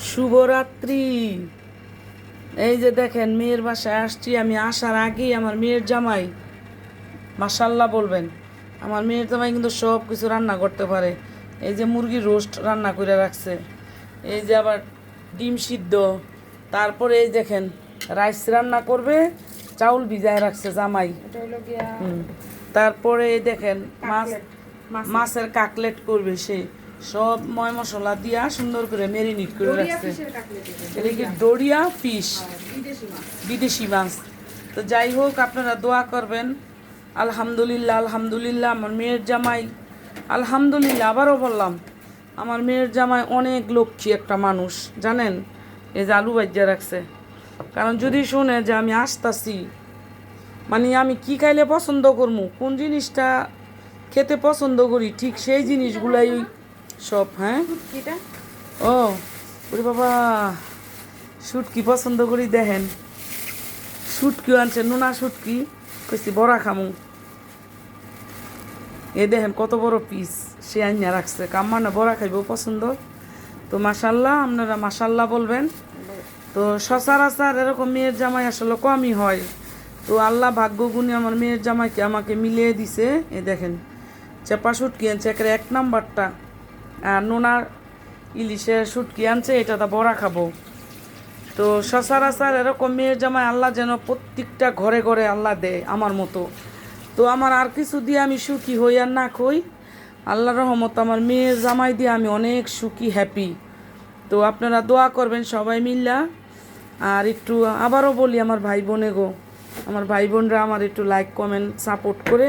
শুভরাত্রি। এই যে দেখেন মেয়ের বাসায় আসছি আমি। আসার আগেই আমার মেয়ের জামাই মাশাল্লাহ বলবেন। আমার মেয়ের জামাই কিন্তু সব কিছু রান্না করতে পারে। এই যে মুরগির রোস্ট রান্না করে রাখছে, এই যে আবার ডিম সিদ্ধ, তারপরে এই দেখেন রাইস রান্না করবে, চাউল ভিজায় রাখছে জামাই। তারপরে এই দেখেন মাছের কাকলেট করবে সে, সব ময় মশলা দিয়া সুন্দর করে মেরিনেট করে রাখছে। এটা কি ডোরিয়া ফিশ, বিদেশি মাছ। তো যাই হোক, আপনারা দোয়া করবেন। আলহামদুলিল্লাহ আলহামদুলিল্লাহ, আমার মেয়ের জামাই আলহামদুলিল্লাহ, আবারও বললাম আমার মেয়ের জামাই অনেক লক্ষ্মী একটা মানুষ, জানেন। এই যে আলু ভাজ্যা রাখছে, কারণ যদি শুনে যে আমি আসতাছি, মানে আমি কি খাইলে পছন্দ করবো, কোন জিনিসটা খেতে পছন্দ করি, ঠিক সেই জিনিসগুলাই সব। হ্যাঁ, ও ওরে বাবা, শুটকি পছন্দ করি। দেখেন শুটকিও আনছে, নোনা শুটকি, কইছি বড়া খামু। এই দেখেন কত বড় পিস সে আইনা রাখছে, কাম্মার না বড়া খাইব পছন্দ। তো মাশাল্লাহ, আপনারা মাশাল্লাহ বলবেন। তো সচরাচর এরকম মেয়ের জামাই আসলে কমই হয়। তো আল্লাহ ভাগ্য গুণে আমার মেয়ের জামাইকে আমাকে মিলিয়ে দিছে। এই দেখেন চেপা শুটকি আনছে একেবারে 1 নাম্বারটা, আর নোনার ইলিশের শুটকি আনছে, এটা তো বড়া খাবো। তো সচরাচর এরকম মেয়ের জামাই আল্লাহ যেন প্রত্যেকটা ঘরে ঘরে আল্লাহ দেয় আমার মতো। তো আমার আর কিছু দিয়ে আমি সুখী হই আর না কই, আল্লাহর রহমত আমার মেয়ের জামাই দিয়ে আমি অনেক সুখী, হ্যাপি। তো আপনারা দোয়া করবেন সবাই মিল্লা। আর একটু আবারও বলি আমার ভাই বোনে গো, আমার ভাই বোনরা আমার একটু লাইক কমেন্ট সাপোর্ট করে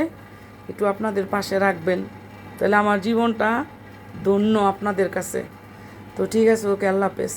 একটু আপনাদের পাশে রাখবেন, তাহলে আমার জীবনটা ধন্য আপনাদের কাছে। তো ঠিক আছে, ওকে, আল্লাহ হাফেজ।